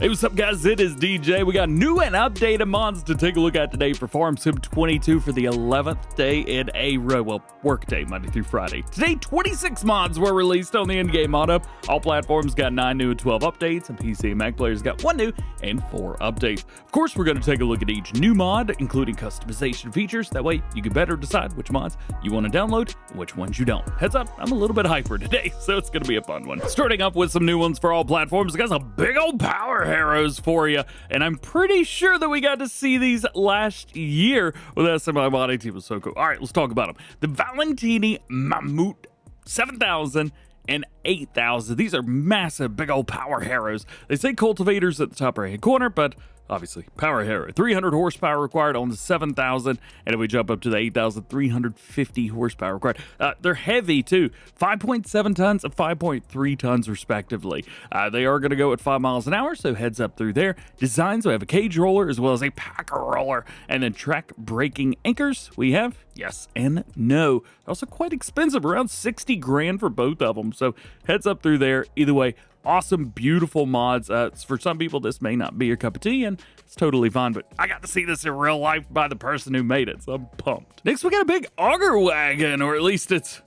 Hey, what's up, guys? It is DJ. We got new and updated mods to take a look at today for Farm Sim 22 for the 11th day in a row. Well, work day, Monday through Friday. Today, 26 mods were released on the in-game mod up. All platforms got 9 new and 12 updates, and PC and Mac players got 1 new and 4 updates. Of course, we're going to take a look at each new mod, including customization features. That way, you can better decide which mods you want to download and which ones you don't. Heads up, I'm a little bit hyper today, so it's going to be a fun one. Starting up with some new ones for all platforms, got some big old power arrows for you, and I'm pretty sure that we got to see these last year with SMI modding team. Was so cool. All right, let's talk about them. The Valentini Mammut 7000 and 8000. These are massive, big old power harrows. They say cultivators at the top right hand corner, but obviously power harrow. 300 horsepower required on the 7000, and if we jump up to the 8000, 350 horsepower required. They're heavy too, 5.7 tons and 5.3 tons respectively. They are going to go at 5 miles an hour, so heads up through there. Designs, we have a cage roller as well as a packer roller, and then track braking anchors. We have yes and no. Also quite expensive, around 60 grand for both of them, so heads up through there. Either way, awesome, beautiful mods. For some people, this may not be your cup of tea, and it's totally fine, but I got to see this in real life by the person who made it, so I'm pumped. Next, we got a big auger wagon, or at least it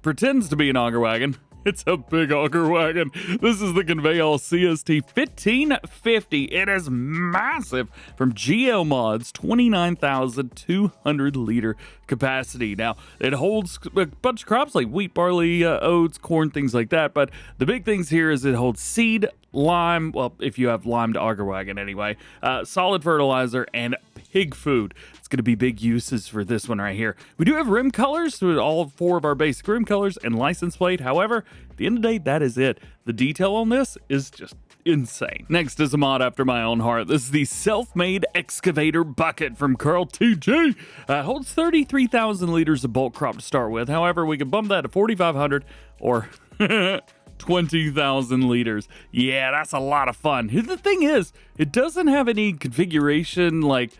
pretends to be an auger wagon. It's a big auger wagon. This is the Conveyall CST 1550. It is massive from GL Mods, 29,200 liter capacity. Now, it holds a bunch of crops like wheat, barley, oats, corn, things like that. But the big things here is it holds seed, lime, well, if you have limed auger wagon anyway, solid fertilizer, and pig food. It's going to be big uses for this one right here. We do have rim colors with all 4 of our basic rim colors and license plate. However, at the end of the day, that is it. The detail on this is just insane. Next is a mod after my own heart. This is the Selfmade Excavator Bucket from Carl TG. Holds 33,000 liters of bulk crop to start with. However, we can bump that to 4,500 or 20,000 liters. Yeah, that's a lot of fun. The thing is, it doesn't have any configuration like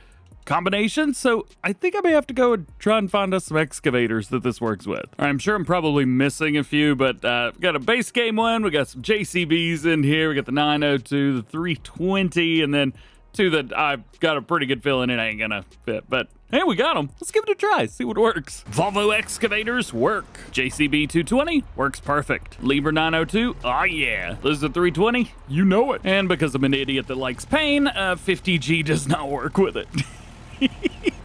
combination, so I think I may have to go and try and find us some excavators that this works with. I'm sure I'm probably missing a few, but we got a base game one, we got some JCBs in here, we got the 902, the 320, and then 2 that I've got a pretty good feeling it ain't gonna fit, but hey, we got them. Let's give it a try, see what works. Volvo excavators work. JCB 220 works perfect. Liebherr 902, oh yeah. This is a 320, you know it. And because I'm an idiot that likes pain, 50G does not work with it.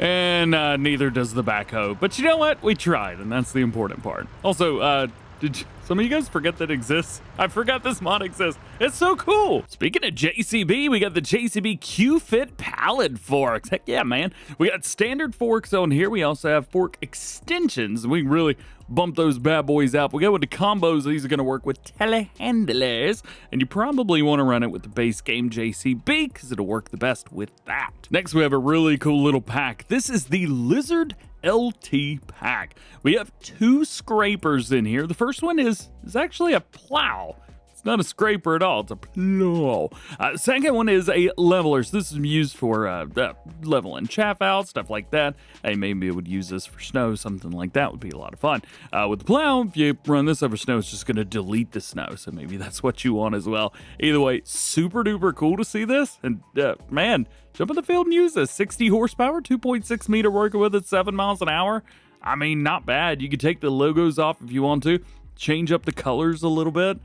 And neither does the backhoe. But you know what? We tried, and that's the important part. Also, did some of you guys forget that exists? I forgot this mod exists. It's so cool. Speaking of JCB, we got the JCB Qfit pallet forks. Heck yeah, man. We got standard forks on here. We also have fork extensions. We can really bump those bad boys out. We go with the combos. These are going to work with telehandlers, and you probably want to run it with the base game JCB because it'll work the best with that. Next, we have a really cool little pack. This is the Lizard LT pack. We have 2 scrapers in here. The first one is actually a plow. It's not a scraper at all, it's a plow. Second one is a leveler. So this is used for leveling chaff out, stuff like that. I maybe would use this for snow, something like that would be a lot of fun. With the plow, if you run this over snow, it's just going to delete the snow. So maybe that's what you want as well. Either way, super duper cool to see this. And man, jump in the field and use this. 60 horsepower, 2.6 meter working with it, 7 miles an hour. I mean, not bad. You can take the logos off if you want to, change up the colors a little bit.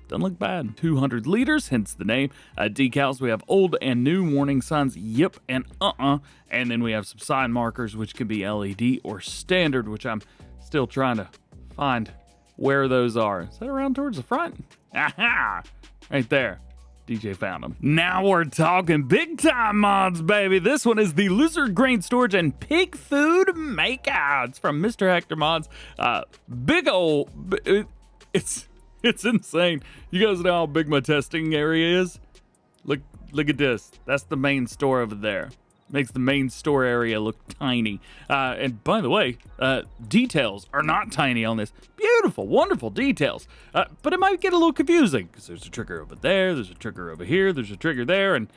Doesn't look bad. 200 liters, hence the name. Decals, we have old and new warning signs, yep and and then we have some sign markers, which can be LED or standard, which I'm still trying to find where those are. Is that around towards the front? Aha! Right there. DJ found them. Now we're talking big time mods, baby. This one is the Lizard Grain Storage and Pig Food Makeouts from Mr. Hector Mods. Big old, it's insane. You guys know how big my testing area is? Look at this. That's the main store over there. Makes the main store area look tiny. And by the way, details are not tiny on this. Beautiful, wonderful details. But it might get a little confusing because there's a trigger over there, there's a trigger over here, there's a trigger there, and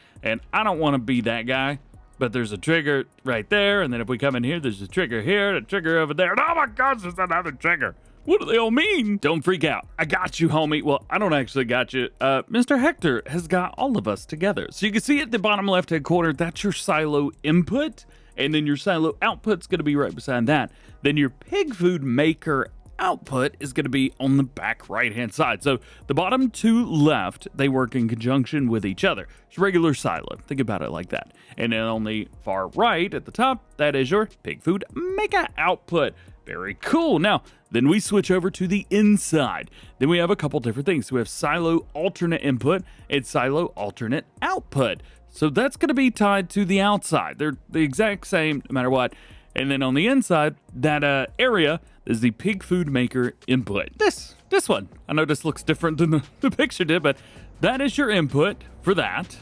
I don't want to be that guy. But there's a trigger right there, and then if we come in here, there's a trigger here, and a trigger over there, and oh my gosh, there's another trigger. What do they all mean? Don't freak out. I got you, homie. Well, I don't actually got you. Mr. Hector has got all of us together. So you can see at the bottom left-hand corner, that's your silo input. And then your silo output's going to be right beside that. Then your pig food maker output is going to be on the back right-hand side. So the bottom two left, they work in conjunction with each other. It's regular silo. Think about it like that. And then on the far right at the top, that is your pig food maker output. Very cool. Now, then we switch over to the inside. Then we have a couple different things. So we have silo alternate input and silo alternate output. So that's going to be tied to the outside. They're the exact same no matter what. And then on the inside, that area is the pig food maker input. This one. I know this looks different than the picture did, but that is your input for that.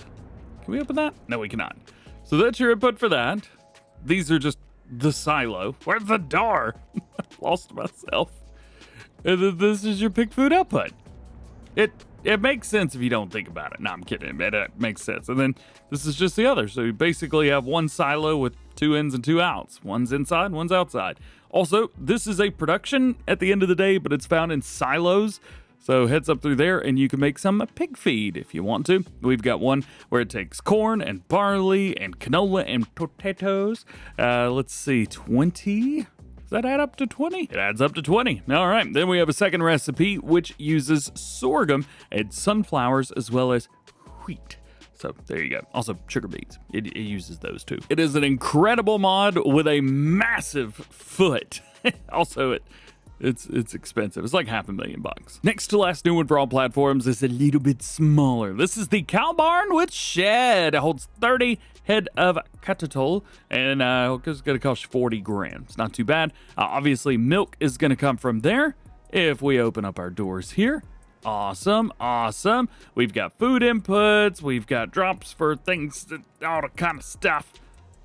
Can we open that? No, we cannot. So that's your input for that. These are just the silo. Where's the door? Lost myself. And then this is your pig food output. It makes sense if you don't think about it. No, I'm kidding. It makes sense. And then this is just the other. So you basically have one silo with 2 ins and 2 outs. One's inside, one's outside. Also, this is a production at the end of the day, but it's found in silos. So heads up through there and you can make some pig feed if you want to. We've got one where it takes corn and barley and canola and potatoes. Let's see, 20? Does that add up to 20? It adds up to 20. All right, then we have a second recipe which uses sorghum and sunflowers as well as wheat. So there you go. Also sugar beets. It uses those too. It is an incredible mod with a massive foot. Also, it's expensive. It's like $500,000. Next to last new one for all platforms is a little bit smaller. This is the cow barn with shed. It holds 30 head of cattle, and it's going to cost 40 grand. It's not too bad. Obviously, milk is going to come from there. If we open up our doors here, awesome. We've got food inputs. We've got drops for things, all the kind of stuff.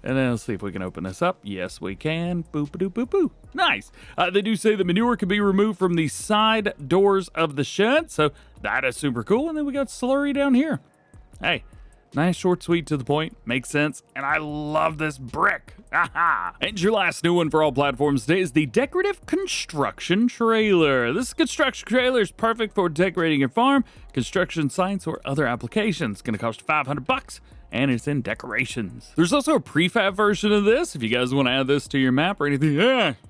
And then let's see if we can open this up. Yes, we can. Boop-a-doop-boop-boo. Nice. They do say the manure can be removed from the side doors of the shed, so that is super cool. And then we got slurry down here. Hey, nice, short, sweet, to the point. Makes sense. And I love this brick. Aha! And your last new one for all platforms today is the Decorative Construction Trailer. This construction trailer is perfect for decorating your farm, construction sites, or other applications. It's going to cost $500. And it's in decorations. There's also a prefab version of this if you guys want to add this to your map or anything.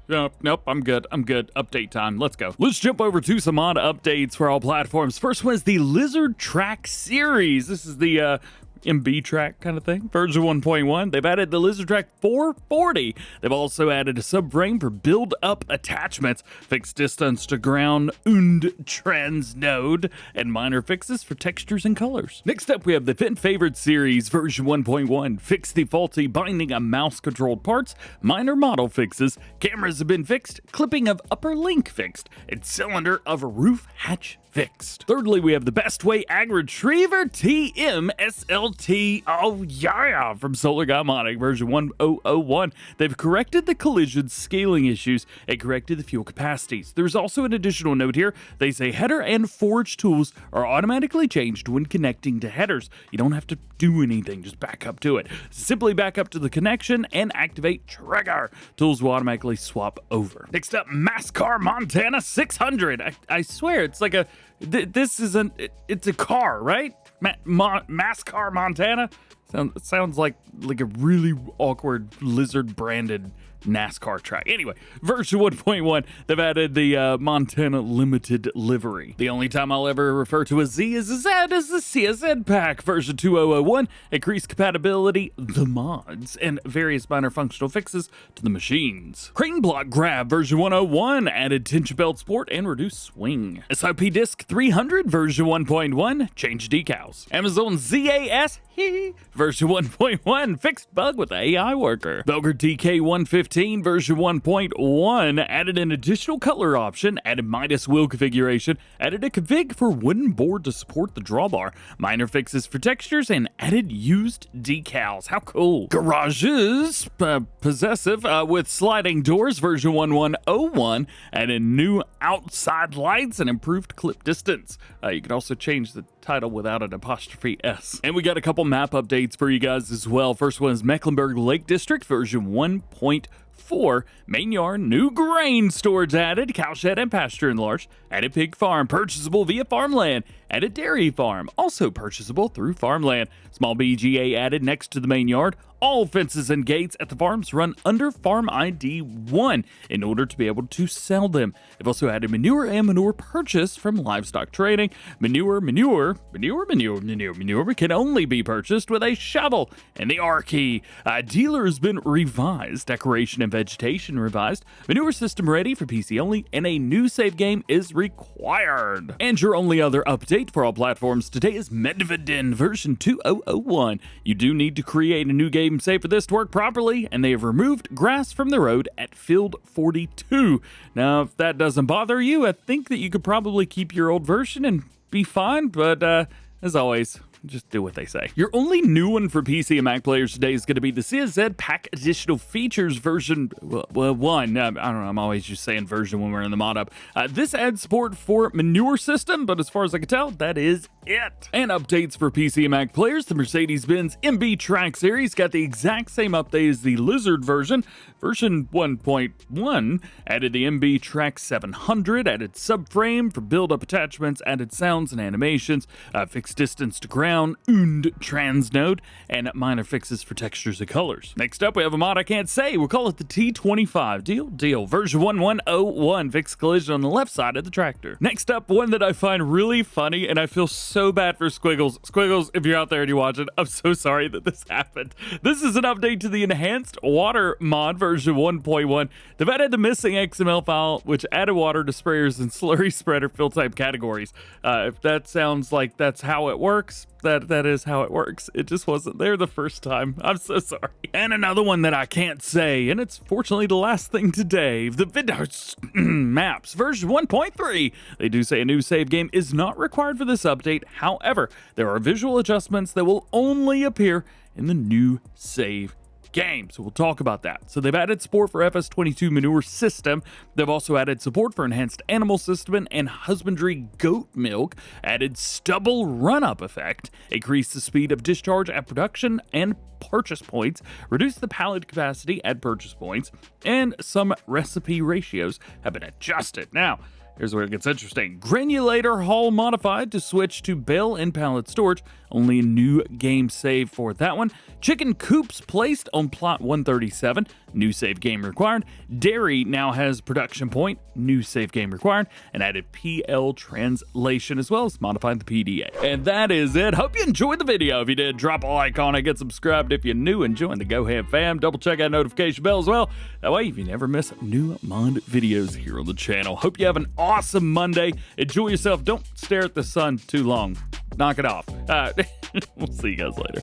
Nope, I'm good. Update time. Let's go. Let's jump over to some mod updates for all platforms. First one is the Lizard Trac series. This is the MBtrac kind of thing, version 1.1. They've added the Lizard Trac 440. They've also added a subframe for build-up attachments, fixed distance to ground und transnode, and minor fixes for textures and colors. Next up, we have the Fendt Favorit series, version 1.1. Fix the faulty binding of mouse-controlled parts, minor model fixes, cameras have been fixed, clipping of upper link fixed, and cylinder of roof hatch fixed. Thirdly, we have the Bestway Ag RetrieverTM SLT. Oh yeah, from Solar Guy Modding, version 1001. They've corrected the collision scaling issues and corrected the fuel capacities. There's also an additional note here. They say header and forge tools are automatically changed when connecting to headers. You don't have to do anything, just back up to it. Simply back up to the connection and activate trigger. Tools will automatically swap over. Next up, Mascar Montana 600. I swear, it's like a it's a car, right? Mascar Montana sounds like a really awkward lizard branded NASCAR track. Anyway, version 1.1, they've added the Montana Limited livery. The only time I'll ever refer to a Z as a Z is the CSZ Pack, version 2001, increased compatibility, the mods, and various minor functional fixes to the machines. Crane Block Grab, version 101, added tension belt sport and reduced swing. SIP Disc 300, version 1.1, changed decals. Amazon ZAS, version 1.1, fixed bug with AI worker. Welger DK 115, version 1.1, added an additional color option, added Midas wheel configuration, added a config for wooden board to support the drawbar, minor fixes for textures, and added used decals. How cool. Garages, possessive, with sliding doors, version 1101, added new outside lights and improved clip distance. You can also change the title without an apostrophe S. And we got a couple map updates for you guys as well. First one is Mecklenburg Lake District, version 1.4. 4. Main yard, new grain storage added, cowshed and pasture enlarged, added pig farm, purchasable via farmland, added dairy farm, also purchasable through farmland, small BGA added next to the main yard. All fences and gates at the farms run under Farm ID 1 in order to be able to sell them. They've also added manure and manure purchase from livestock trading. Manure can only be purchased with a shovel and the R key. Dealer has been revised. Decoration and vegetation revised. Manure system ready for PC only, and a new save game is required. And your only other update for all platforms today is Medvedin version 2001. You do need to create a new game save for this to work properly, and they have removed grass from the road at field 42. Now, if that doesn't bother you, I think that you could probably keep your old version and be fine, but as always, just do what they say. Your only new one for PC and Mac players today is going to be the CSZ Pack additional features version 1. I don't know, I'm always just saying version when we're in the mod up. This adds support for manure system, but as far as I can tell, that is it. And updates for PC and Mac players, the Mercedes-Benz MBtrac series got the exact same update as the Lizard version. Version 1.1 added the MBtrac 700, added subframe for build-up attachments, added sounds and animations, fixed distance to ground, und transnode, and minor fixes for textures and colors. Next up, we have a mod I can't say. We'll call it the T25. Deal. Version 1101, fixed collision on the left side of the tractor. Next up, one that I find really funny, and I feel so bad for Squiggles. Squiggles, if you're out there and you watch it, I'm so sorry that this happened. This is an update to the enhanced water mod version 1.1. They've added the missing XML file, which added water to sprayers and slurry spreader fill type categories. If that sounds like that's how it works, that is how it works. It just wasn't there the first time. I'm so sorry. And another one that I can't say, and it's fortunately the last thing today, the Vidhostice Maps version 1.3. They do say a new save game is not required for this update. However, there are visual adjustments that will only appear in the new save game, so we'll talk about that. So they've added support for FS22 manure system. They've also added support for enhanced animal system and husbandry goat milk, added stubble run-up effect, increased the speed of discharge at production and purchase points, reduced the pallet capacity at purchase points, and some recipe ratios have been adjusted. Now, here's where it gets interesting. Granulator hull modified to switch to bale and pallet storage. Only a new game save for that one. Chicken coops placed on plot 137. New save game required. Dairy now has production point. New save game required. And added PL translation as well as modified the PDA. And that is it. Hope you enjoyed the video. If you did, drop a like on it. Get subscribed if you're new and join the DjGoHam fam. Double check that notification bell as well. That way you never miss new mod videos here on the channel. Hope you have an awesome Monday. Enjoy yourself. Don't stare at the sun too long. Knock it off. We'll see you guys later.